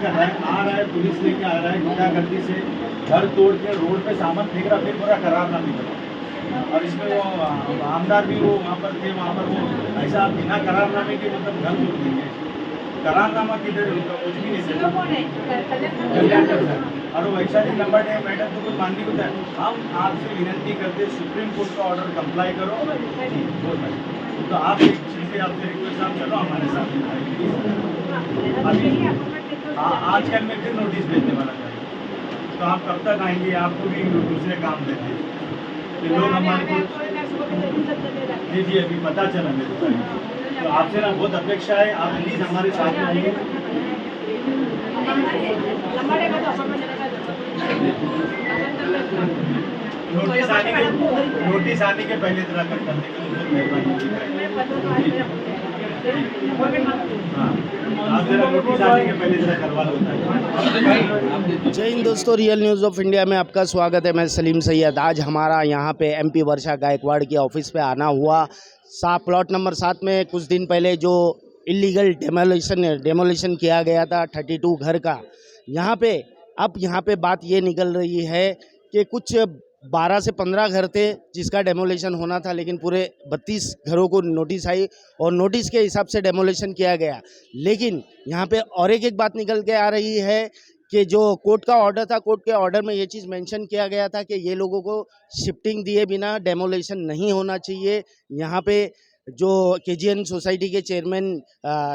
कर रहा है, आ रहा है पुलिस लेके आ रहा है गुंडागर्दी से, घर तोड़ के रोड पे सामान फेंक रहा, फिर पूरा करारनामे करा। और इसमें वो आमदार भी वो वहाँ पर थे, वहाँ पर वो ऐसा बिना करारनामे के मतलब घर तोड़ देंगे। करारनामा किधर है उनका, कुछ भी नहीं सर। कल्याणकर सर और वो वैशाली नंबर है मैडम तो कुछ माननी होता है। हम आपसे विनती करते सुप्रीम कोर्ट का ऑर्डर कंप्लाई करो जी, तो आप एक चीज़ आपसे रिक्वेस्ट, आप चलो हमारे साथ अभी आजकल में फिर नोटिस भेजने वाला था, तो आप कब तक आएंगे? आपको भी दूसरे काम देते ये लोग हमारे को जी जी अभी पता चला मेरे को, तो आपसे ना बहुत अपेक्षा है, आप प्लीज़ हमारे साथ में आइए। नोटिस आने के पहले तरह कर करने का बहुत मेहरबानी। आप जरा नोटिस आने के पहले तरह करवा लो। जय हिंद दोस्तों, रियल न्यूज़ ऑफ इंडिया में आपका स्वागत है। मैं सलीम सैयद। आज हमारा यहाँ पे एमपी वर्षा गायकवाड़ की ऑफिस पे आना हुआ। प्लॉट नंबर 7 में कुछ दिन पहले जो इलीगल डेमोलिशन किया गया था 32 घर का, यहाँ पे बात ये निकल रही है कि कुछ 12 से 15 घर थे जिसका डेमोलिशन होना था, लेकिन पूरे 32 घरों को नोटिस आई और नोटिस के हिसाब से डेमोलिशन किया गया। लेकिन यहाँ पे और एक बात निकल के आ रही है कि जो कोर्ट का ऑर्डर था, कोर्ट के ऑर्डर में ये चीज़ मेंशन किया गया था कि ये लोगों को शिफ्टिंग दिए बिना डेमोलिशन नहीं होना चाहिए। यहाँ पे जो केजीएन सोसाइटी के चेयरमैन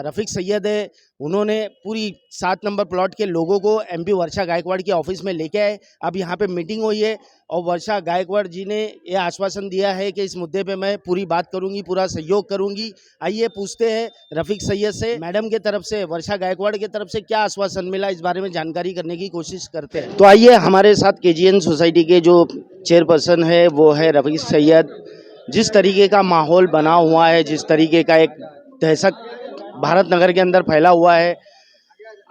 रफ़ीक सैयद है, उन्होंने पूरी 7 नंबर प्लॉट के लोगों को एमपी वर्षा गायकवाड़ की ऑफिस में लेके आए। अब यहाँ पे मीटिंग हुई है और वर्षा गायकवाड़ जी ने ये आश्वासन दिया है कि इस मुद्दे पे मैं पूरी बात करूंगी, पूरा सहयोग करूंगी। आइए पूछते हैं रफ़ीक सैयद से, मैडम की तरफ से, वर्षा गायकवाड़ की तरफ से क्या आश्वासन मिला, इस बारे में जानकारी करने की कोशिश करते हैं। तो आइए, हमारे साथ केजीएन सोसाइटी के जो चेयरपर्सन है वो है रफ़ीक सैयद। जिस तरीके का माहौल बना हुआ है, जिस तरीके का एक दहशत भारत नगर के अंदर फैला हुआ है,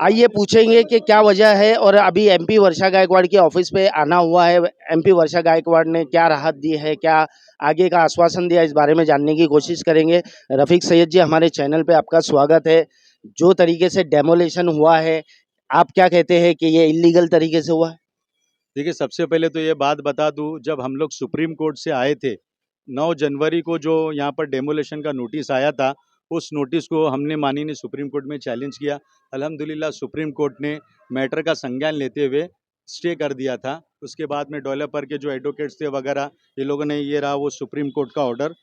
आइए पूछेंगे कि क्या वजह है और अभी एमपी वर्षा गायकवाड़ के ऑफिस पे आना हुआ है, एमपी वर्षा गायकवाड़ ने क्या राहत दी है, क्या आगे का आश्वासन दिया, इस बारे में जानने की कोशिश करेंगे। रफ़ीक सैयद जी, हमारे चैनल पे आपका स्वागत है। जो तरीके से डेमोलेशन हुआ है, आप क्या कहते हैं कि ये इलीगल तरीके से हुआ है? देखिए, सबसे पहले तो ये बात बता दूं, जब हम लोग सुप्रीम कोर्ट से आए थे 9 जनवरी को, जो यहाँ पर डेमोलेशन का नोटिस आया था, उस नोटिस को हमने माननीय सुप्रीम कोर्ट में चैलेंज किया। अल्हम्दुलिल्लाह सुप्रीम कोर्ट ने मैटर का संज्ञान लेते हुए स्टे कर दिया था। उसके बाद में डेवलपर के जो एडवोकेट्स थे वगैरह, ये लोगों ने, ये रहा वो सुप्रीम कोर्ट का ऑर्डर,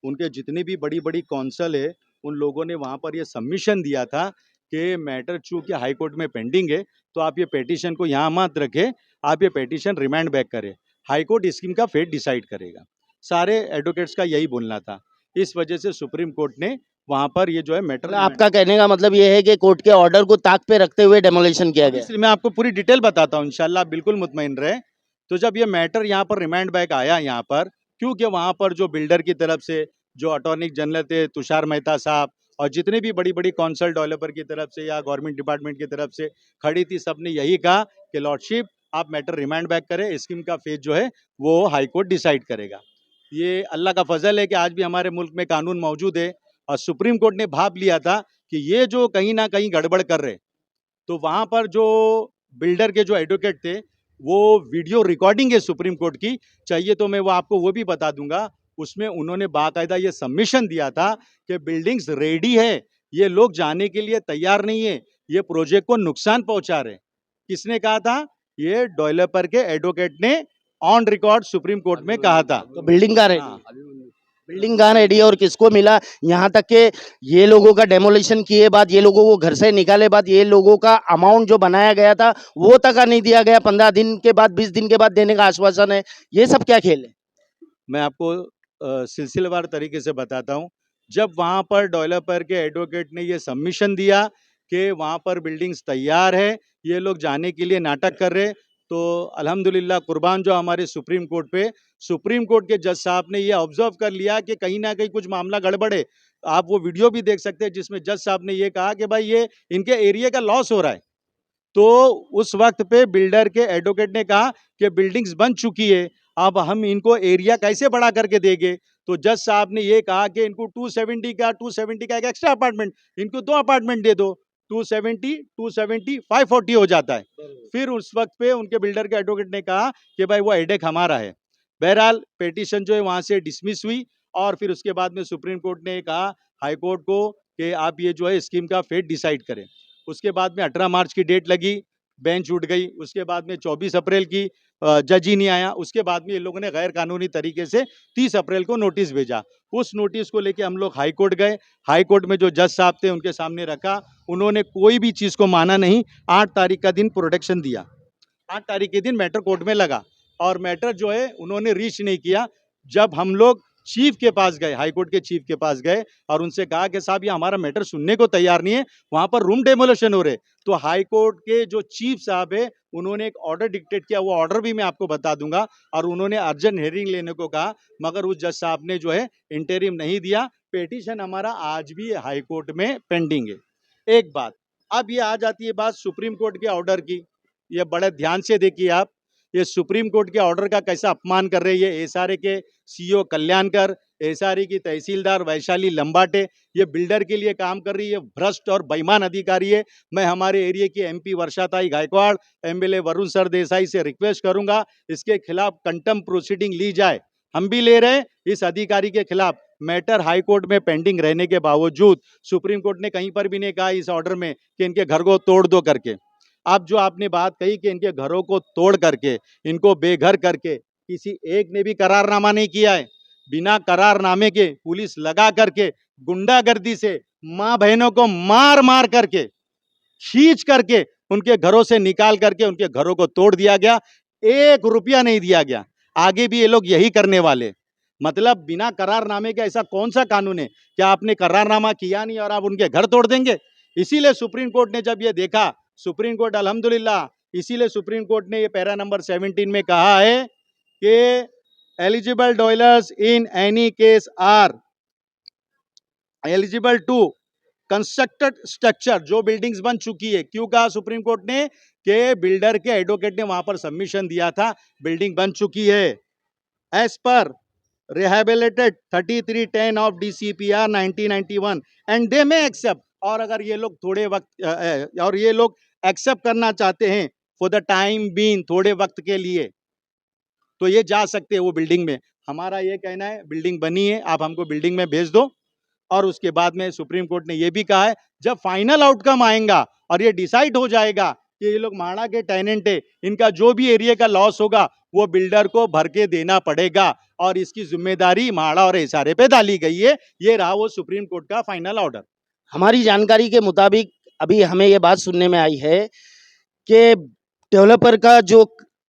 उनके जितनी भी बड़ी बड़ी कौंसल है उन लोगों ने वहाँ पर ये सबमिशन दिया था कि मैटर चूँकि हाई कोर्ट में पेंडिंग है, तो आप ये पेटिशन को यहाँ मत रखें, आप ये पेटिशन रिमांड बैक करें, हाई कोर्ट स्कीम का फेट डिसाइड करेगा। सारे एडवोकेट्स का यही बोलना था। इस वजह से सुप्रीम कोर्ट ने वहाँ पर ये जो है मैटर, आपका कहने का मतलब ये है कि कोर्ट के ऑर्डर को ताक पे रखते हुए डेमोलेशन किया गया? इसलिए मैं आपको पूरी डिटेल बताता हूँ, इंशाल्लाह आप बिल्कुल मुतमईन रहे। तो जब ये मैटर यहाँ पर रिमांड बैक आया यहाँ पर, क्योंकि वहाँ पर जो बिल्डर की तरफ से जो अटॉर्नी जनरल थे तुषार मेहता साहब, और जितने भी बड़ी बड़ी कौंसल डेवलपर की तरफ से या गवर्नमेंट डिपार्टमेंट की तरफ से खड़ी थी, सबने यही कहा कि लॉर्डशिप आप मैटर रिमांड बैक करें, स्कीम का फेज जो है वो हाई कोर्ट डिसाइड करेगा। ये अल्लाह का फजल है कि आज भी हमारे मुल्क में कानून मौजूद है, और सुप्रीम कोर्ट ने भाप लिया था कि ये जो कहीं ना कहीं गड़बड़ कर रहे, तो वहाँ पर जो बिल्डर के जो एडवोकेट थे, वो वीडियो रिकॉर्डिंग है सुप्रीम कोर्ट की, चाहिए तो मैं वो आपको वो भी बता दूंगा। उसमें उन्होंने बाकायदा ये सबमिशन दिया था कि बिल्डिंग्स रेडी है, ये लोग जाने के लिए तैयार नहीं है, ये प्रोजेक्ट को नुकसान पहुंचा रहे। किसने कहा था? ये डेवलपर के एडवोकेट ने ऑन रिकॉर्ड सुप्रीम कोर्ट में कहा था। तो बिल्डिंग का रेडी, हाँ, बिल्डिंग कहाँ रेडी है और किसको मिला? यहाँ तक के ये लोगों का डेमोलिशन किए बाद, ये लोगों को घर से निकाले बाद, ये लोगों का अमाउंट जो बनाया गया था वो तक नहीं दिया गया। 15 दिन के बाद, 20 दिन के बाद देने का आश्वासन है। ये सब क्या खेल है? मैं आपको सिलसिलेवार तरीके से बताता हूँ। जब वहाँ पर डेवलपर के एडवोकेट ने ये सबमिशन दिया कि वहाँ पर बिल्डिंग्स तैयार है, ये लोग जाने के लिए नाटक कर रहे, तो अल्हम्दुलिल्लाह कुर्बान जो हमारे सुप्रीम कोर्ट पे, सुप्रीम कोर्ट के जज साहब ने ये ऑब्जर्व कर लिया कि कहीं ना कहीं कुछ मामला गड़बड़ है। आप वो वीडियो भी देख सकते हैं जिसमें जज साहब ने ये कहा कि भाई ये इनके एरिया का लॉस हो रहा है। तो उस वक्त पे बिल्डर के एडवोकेट ने कहा कि बिल्डिंग्स बन चुकी है, अब हम इनको एरिया कैसे बड़ा करके देंगे। तो जज साहब ने ये कहा कि इनको 270 का एक एक्स्ट्रा अपार्टमेंट, इनको 2 अपार्टमेंट दे दो, 270, 270, 540 हो जाता है। फिर उस वक्त पे उनके बिल्डर के एडवोकेट ने कहा कि भाई वो हेडेक हमारा है। बहरहाल पिटीशन जो है वहाँ से डिसमिस हुई और फिर उसके बाद में सुप्रीम कोर्ट ने कहा हाई कोर्ट को कि आप ये जो है स्कीम का फेट डिसाइड करें। उसके बाद में 18 मार्च की डेट लगी, बेंच उठ गई। उसके बाद में 24 अप्रैल की जज ही नहीं आया। उसके बाद में ये लोगों ने गैर कानूनी तरीके से 30 अप्रैल को नोटिस भेजा। उस नोटिस को लेके हम लोग हाई कोर्ट गए। हाई कोर्ट में जो जज साहब थे उनके सामने रखा, उन्होंने कोई भी चीज़ को माना नहीं। 8 तारीख का दिन प्रोटेक्शन दिया। 8 तारीख के दिन मैटर कोर्ट में लगा और मैटर जो है उन्होंने रीच नहीं किया। जब हम लोग चीफ के पास गए, हाई कोर्ट के चीफ के पास गए और उनसे कहा कि साहब ये हमारा मैटर सुनने को तैयार नहीं है, वहाँ पर रूम डेमोलेशन हो रहे। तो हाई कोर्ट के जो चीफ साहब है उन्होंने एक ऑर्डर डिक्टेट किया, वो ऑर्डर भी मैं आपको बता दूंगा, और उन्होंने अर्जेंट हेयरिंग लेने को कहा, मगर उस जज साहब ने जो है इंटरिम नहीं दिया। पिटीशन हमारा आज भी हाई कोर्ट में पेंडिंग है। एक बात, अब ये आ जाती है बात सुप्रीम कोर्ट के ऑर्डर की। ये बड़े ध्यान से देखिए आप, ये सुप्रीम कोर्ट के ऑर्डर का कैसा अपमान कर रही है। एसआरए के सीईओ कल्याणकर, एसआरए की तहसीलदार वैशाली लंबाटे, ये बिल्डर के लिए काम कर रही है, भ्रष्ट और बेईमान अधिकारी है। मैं हमारे एरिया की एमपी वर्षाताई गायकवाड़, एमएलए वरुण सरदेसाई से रिक्वेस्ट करूंगा इसके खिलाफ कंटेम्प्ट प्रोसीडिंग ली जाए। हम भी ले रहे हैं इस अधिकारी के खिलाफ। मैटर हाई कोर्ट में पेंडिंग रहने के बावजूद सुप्रीम कोर्ट ने कहीं पर भी नहीं कहा इस ऑर्डर में कि इनके घर को तोड़ दो करके। अब जो आपने बात कही कि इनके घरों को तोड़ करके, इनको बेघर करके, किसी एक ने भी करारनामा नहीं किया है। बिना करारनामे के पुलिस लगा करके, गुंडागर्दी से माँ बहनों को मार मार करके, खींच करके उनके घरों से निकाल करके उनके घरों को तोड़ दिया गया। 1 रुपया नहीं दिया गया। आगे भी ये लोग यही करने वाले। मतलब बिना करारनामे का ऐसा कौन सा कानून है कि आपने करारनामा किया नहीं और आप उनके घर तोड़ देंगे। इसीलिए सुप्रीम कोर्ट ने जब ये देखा, सुप्रीम कोर्ट अल्हम्दुलिल्लाह, इसीलिए सुप्रीम कोर्ट ने ये पैरा नंबर 17 में कहा है कि eligible dwellers in any case are eligible to constructed structure, जो बिल्डिंग्स बन चुकी है। क्यों कहा सुप्रीम कोर्ट ने कि बिल्डर के एडवोकेट ने वहां पर सबमिशन दिया था, बिल्डिंग बन चुकी है एज पर rehabilitated 3310 of DCPR 1991 and they may accept. और अगर ये लोग थोड़े वक्त और ये लोग एक्सेप्ट करना चाहते हैं फॉर द टाइम बीइंग, थोड़े वक्त के लिए, तो ये जा सकते हैं वो बिल्डिंग में। हमारा ये कहना है बिल्डिंग बनी है, आप हमको बिल्डिंग में भेज दो। और उसके बाद में सुप्रीम कोर्ट ने ये भी कहा है जब फाइनल आउटकम आएगा और ये डिसाइड हो जाएगा कि ये लोग माड़ा के टेनेंट है, इनका जो भी एरिया का लॉस होगा वो बिल्डर को भर के देना पड़ेगा और इसकी जिम्मेदारी माड़ा और एसआरए पे डाली गई है। ये रहा वो सुप्रीम कोर्ट का फाइनल ऑर्डर। हमारी जानकारी के मुताबिक अभी हमें ये बात सुनने में आई है कि डेवलपर का जो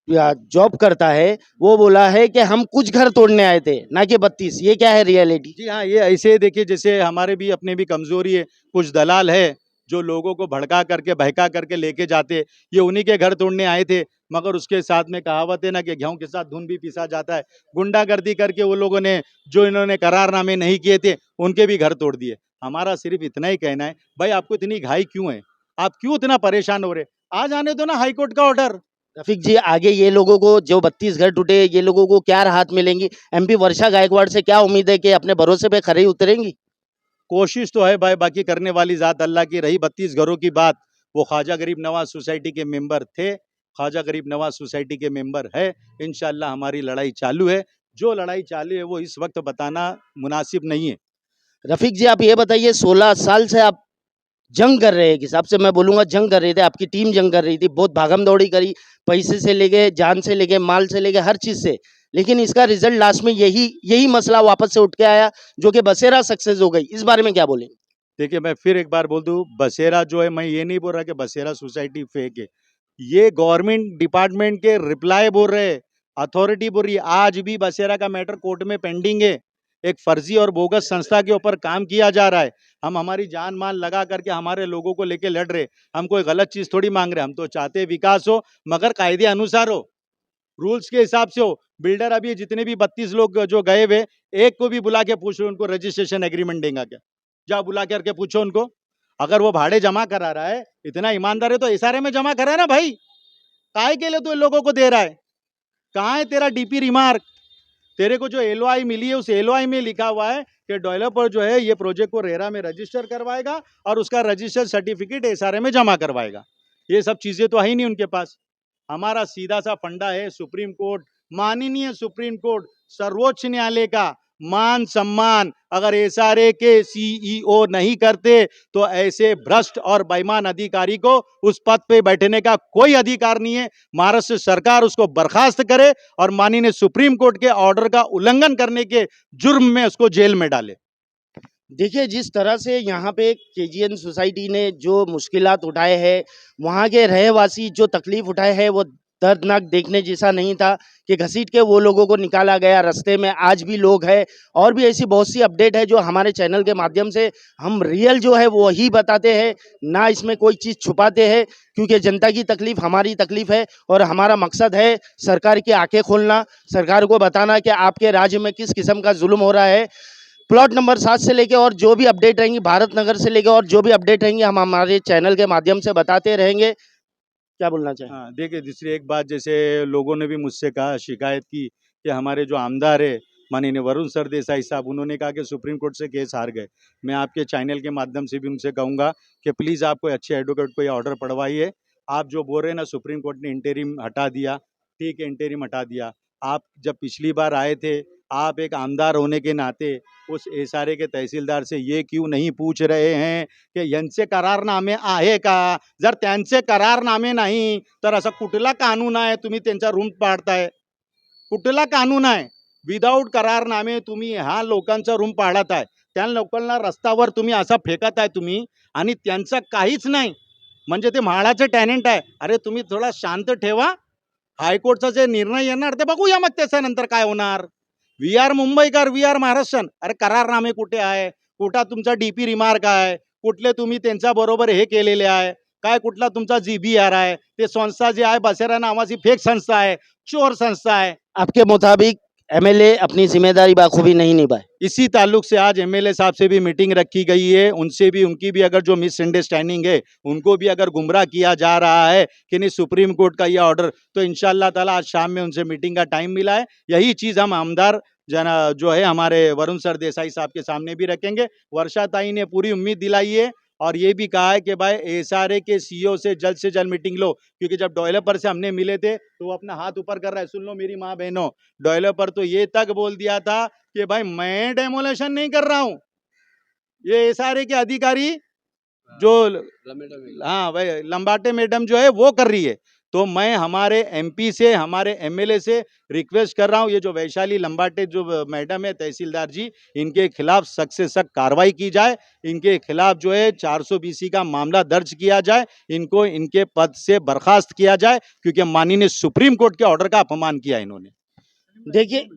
जॉब करता है वो बोला है कि हम कुछ घर तोड़ने आए थे, ना कि 32। ये क्या है रियलिटी? जी हाँ, ये ऐसे देखिए जैसे हमारे भी अपने भी कमजोरी है। कुछ दलाल है जो लोगों को भड़का करके बहका करके लेके जाते, ये उन्हीं के घर तोड़ने आए थे। मगर उसके साथ में कहावत है ना कि गेहूं के साथ धुन भी पिसा जाता है। गुंडागर्दी करके वो लोगों ने, जो इन्होंने करारनामे नहीं किए थे, उनके भी घर तोड़ दिए। हमारा सिर्फ इतना ही कहना है, भाई आपको इतनी घाई क्यों है, आप क्यों इतना परेशान हो रहे? आ जाने दो ना हाई कोर्ट का ऑर्डर। रफीक जी, आगे ये लोगों को जो 32 घर टूटे, ये लोगों को क्या राहत मिलेंगी? एमपी वर्षा गायकवाड़ से क्या उम्मीद है कि अपने भरोसे पे खरी उतरेंगी? कोशिश तो है भाई, बाकी करने वाली ज़ात अल्लाह की। रही 32 घरों की बात, वो ख्वाजा गरीब नवाज सोसाइटी के मेंबर थे, ख्वाजा गरीब नवाज सोसाइटी के मेंबर है। इंशाल्लाह हमारी लड़ाई चालू है। जो लड़ाई चालू है वो इस वक्त बताना मुनासिब नहीं है। रफीक जी, आप ये बताइए, 16 साल से आप जंग कर रहे हैं, किस हिसाब से मैं बोलूंगा जंग कर रहे थे, आपकी टीम जंग कर रही थी, बहुत भागम दौड़ी करी, पैसे से लेके, जान से लेके, माल से लेके, हर चीज से। लेकिन इसका रिजल्ट लास्ट में यही मसला वापस से उठ के आया, जो कि बसेरा सक्सेस हो गई। इस बारे में क्या बोलेंगे? देखिए मैं फिर एक बार बोल दूं, बसेरा जो है, मैं ये नहीं बोल रहा कि बसेरा सोसाइटी फेक है। ये गवर्नमेंट डिपार्टमेंट के रिप्लाई बोल रहे हैं, अथॉरिटी बोल रही है। आज भी बसेरा का मैटर कोर्ट में पेंडिंग है। एक फर्जी और बोगस संस्था के ऊपर काम किया जा रहा है। हम हमारी जान माल लगा करके हमारे लोगों को लेके लड़ रहे। हम कोई गलत चीज थोड़ी मांग रहे, हम तो चाहते हैं विकास हो, मगर कायदे अनुसार हो, रूल्स के हिसाब से हो। बिल्डर अभी जितने भी 32 लोग जो गए हुए, एक को भी बुला के पूछो उनको रजिस्ट्रेशन एग्रीमेंट देगा क्या? जाओ बुला करके पूछो उनको। अगर वो भाड़े जमा करा रहा है, इतना ईमानदार है, तो एसआरए में जमा करा है ना भाई। काहे के लिए तो इन लोगों को दे रहा है? कहाँ है तेरा डीपी रिमार्क? तेरे को जो एलओआई मिली है उस एलओआई में लिखा हुआ है कि डेवलपर जो है ये प्रोजेक्ट को रेरा में रजिस्टर करवाएगा और उसका रजिस्टर सर्टिफिकेट एसआरए में जमा करवाएगा। ये सब चीजें तो है ही नहीं उनके पास। हमारा सीधा सा फंडा है सुप्रीम कोर्ट, माननीय सुप्रीम कोर्ट, सर्वोच्च न्यायालय का मान सम्मान अगर एसआरए के सीईओ नहीं करते तो ऐसे भ्रष्ट और बेईमान अधिकारी को उस पद पे बैठने का कोई अधिकार नहीं है। महाराष्ट्र सरकार उसको बर्खास्त करे और माननीय सुप्रीम कोर्ट के ऑर्डर का उल्लंघन करने के जुर्म में उसको जेल में डाले। देखिए जिस तरह से यहाँ पे केजीएन सोसाइटी ने जो मुश्किलात उठाए हैं, वहाँ के रहवासी जो तकलीफ उठाए हैं वो दर्दनाक देखने जैसा नहीं था कि घसीट के वो लोगों को निकाला गया रास्ते में। आज भी लोग हैं और भी ऐसी बहुत सी अपडेट है जो हमारे चैनल के माध्यम से हम रियल जो है वो ही बताते हैं, ना इसमें कोई चीज़ छुपाते हैं, क्योंकि जनता की तकलीफ हमारी तकलीफ है और हमारा मकसद है सरकार की आंखें खोलना, सरकार को बताना कि आपके राज्य में किस किस्म का जुल्म हो रहा है। प्लॉट नंबर 7 से लेके और जो भी अपडेट रहेंगी, भारत नगर से लेके और जो भी अपडेट रहेंगी हम हमारे चैनल के माध्यम से बताते रहेंगे। क्या बोलना चाहिए? हाँ, देखिए दूसरी एक बात, जैसे लोगों ने भी मुझसे कहा, शिकायत की कि हमारे जो आमदार है माननीय वरुण सरदेसाई साहब, उन्होंने कहा कि सुप्रीम कोर्ट से केस हार गए। मैं आपके चैनल के माध्यम से भी उनसे कहूँगा कि प्लीज़ आप कोई अच्छे एडवोकेट को ये ऑर्डर पढ़वाइए। आप जो बोल रहे हैं ना सुप्रीम कोर्ट ने इंटरिम हटा दिया, ठीक है इंटरिम हटा दिया। आप जब पिछली बार आए थे, आप एक आमदार होने के नाते उस एसआरए के तहसीलदार से ये क्यों नहीं पूछ रहे हैं की यांचे करारनामे आहे का? जर त्यांचे करारनामे नाही तर असा कुठला कानून आहे तुम्ही त्यांचा रूम पाडताय? कुठला कानून आहे? विदाऊट करारनामे तुम्ही ह्या लोकांचा रूम पाडत आहे, त्या लोकांना रस्त्यावर तुम्ही असा फेकत आहे तुम्ही, आणि त्यांचं काहीच नाही, म्हणजे ते म्हाडाचे टॅलेंट आहे. अरे तुम्ही थोडा शांत ठेवा. हायकोर्टचा जे निर्णय येणार ते बघूया, मग त्याच्यानंतर काय होणार. We are Mumbaikar, we are Maharashtrian. अरे करारनामे कुठे आहे? कुठला तुमचा डीपी रिमार्क आहे? कुठले तुम्ही त्यांच्या बरोबर हे केलेले आहे? काय कुठला तुमचा जीबीआर आहे? ते संस्था जी आहे बसेरा नावाची फेक संस्था आहे, चोर संस्था है। आपके मुताबिक एमएलए अपनी जिम्मेदारी बाखूबी नहीं निभाए। इसी ताल्लुक से आज एमएलए साहब से भी मीटिंग रखी गई है, उनसे भी उनकी भी अगर जो मिसअंडरस्टैंडिंग है उनको भी अगर गुमराह किया जा रहा है कि नहीं सुप्रीम कोर्ट का ये ऑर्डर, तो इंशाअल्लाह ताला आज शाम में उनसे मीटिंग का टाइम मिला है। यही चीज़ हम आमदार जना जो है हमारे वरुण सरदेसाई साहब के सामने भी रखेंगे। वर्षा ताई ने पूरी उम्मीद दिलाई है और ये भी कहा है कि भाई एसआरए के सीईओ से जल्द मीटिंग लो, क्योंकि जब डेवलपर से हमने मिले थे तो वो अपना हाथ ऊपर कर रहा है। सुन लो मेरी माँ बहनों, डेवलपर तो ये तक बोल दिया था कि भाई मैं डेमोलेशन नहीं कर रहा हूँ, ये एसआरए के अधिकारी जो हाँ भाई लंबाटे मैडम जो है वो कर रही है। तो मैं हमारे एमपी से, हमारे एमएलए से रिक्वेस्ट कर रहा हूँ, ये जो वैशाली लंबाटे जो मैडम है तहसीलदार जी, इनके खिलाफ सख्त से सख्त कार्रवाई की जाए। इनके खिलाफ जो है 420 का मामला दर्ज किया जाए, इनको इनके पद से बर्खास्त किया जाए, क्योंकि माननीय सुप्रीम कोर्ट के ऑर्डर का अपमान किया इन्होंने। देखिए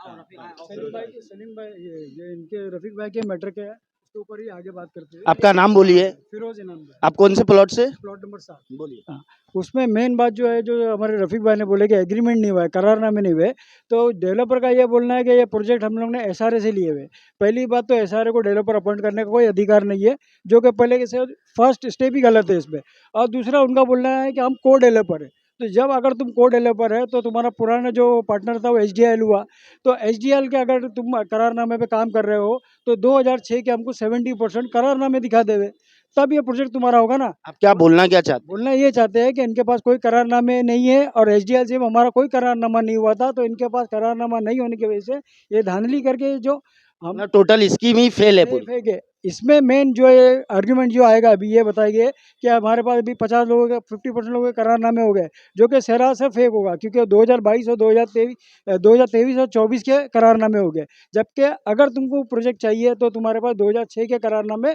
सलीम भाई ये इनके रफीक भाई के मैटर के उसके ऊपर ही आगे बात करते हैं। आपका नाम बोलिए। फिरोज इनाम भाई, आप कौन से प्लॉट से? Plot number 7। बोलिए। उसमें मेन बात जो है, जो हमारे रफीक भाई ने बोले कि एग्रीमेंट नहीं हुआ है, करारनामे नहीं हुए, तो डेवलपर का ये बोलना है कि ये प्रोजेक्ट हम लोग ने एसआरए से लिए हुए। पहली बात तो एसआरए को डेवलपर अपॉइंट करने का कोई अधिकार नहीं है, जो कि पहले से फर्स्ट स्टेप ही गलत है इसमें। और दूसरा उनका बोलना है कि हम को डेवलपर है, तो जब अगर तुम को डेवलपर है तो तुम्हारा पुराना जो पार्टनर था वो एचडीएल हुआ, तो एचडीएल के अगर तुम करारनामे पे काम कर रहे हो तो 2006 के हमको 70% करारनामे दिखा देवे, तब ये प्रोजेक्ट तुम्हारा होगा ना। आप क्या बोलना क्या चाहते? बोलना ये चाहते हैं कि इनके पास कोई करारनामे नहीं है और एचडीएल से हमारा कोई करारनामा नहीं हुआ था, तो इनके पास करारनामा नहीं होने की वजह से ये धांधली करके जो हम टोटल स्कीम ही फेल है पूरी। फेंक है। इसमें मेन जो है आर्ग्यूमेंट जो आएगा अभी ये बताइए कि हमारे पास अभी 50 लोगों के 50% लोगों के करारनामे हो गए, जो कि सरासर फेक होगा, क्योंकि 2022 और 2023 और 24 के करारनामे हो गए। जबकि अगर तुमको प्रोजेक्ट चाहिए तो तुम्हारे पास 2006 के करारनामे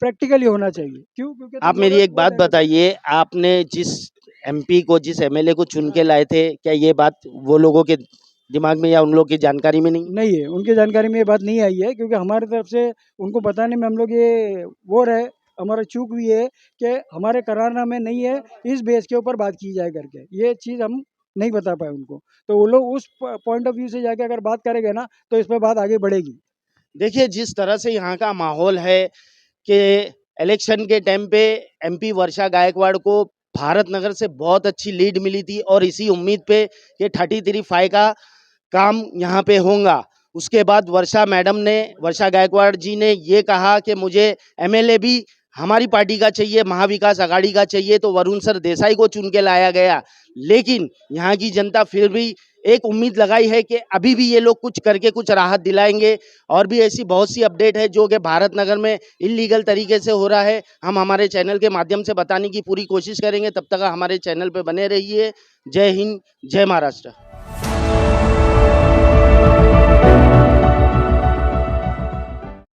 प्रैक्टिकली होना चाहिए। क्यों? क्योंकि आप मेरी एक बात बताइए, आपने जिस एमपी को, जिस एमएलए को चुन के लाए थे, क्या ये बात वो लोगों के दिमाग में या उन लोगों की जानकारी में नहीं है, उनकी जानकारी में ये बात नहीं आई है, क्योंकि हमारी तरफ से उनको बताने में हम लोग ये वो रहे, हमारा चूक भी है कि हमारे करारनामे नहीं है, इस बेस के ऊपर बात की जाए करके, ये चीज़ हम नहीं बता पाए उनको। तो वो लोग उस पॉइंट ऑफ व्यू से जाके अगर बात करेंगे ना तो इस पर बात आगे बढ़ेगी। देखिए जिस तरह से यहाँ का माहौल है कि इलेक्शन के टाइम पे एमपी वर्षा गायकवाड़ को भारत नगर से बहुत अच्छी लीड मिली थी और इसी उम्मीद पे कि 33 का काम यहाँ पे होगा। उसके बाद वर्षा गायकवाड़ जी ने ये कहा कि मुझे एमएलए भी हमारी पार्टी का चाहिए, महाविकास आघाड़ी का चाहिए, तो वरुण सर देसाई को चुन के लाया गया। लेकिन यहाँ की जनता फिर भी एक उम्मीद लगाई है कि अभी भी ये लोग कुछ करके कुछ राहत दिलाएंगे। और भी ऐसी बहुत सी अपडेट है जो कि भारत नगर में इलीगल तरीके से हो रहा है, हम हमारे चैनल के माध्यम से बताने की पूरी कोशिश करेंगे। तब तक हमारे चैनल पे बने रहिए। जय हिंद, जय महाराष्ट्र।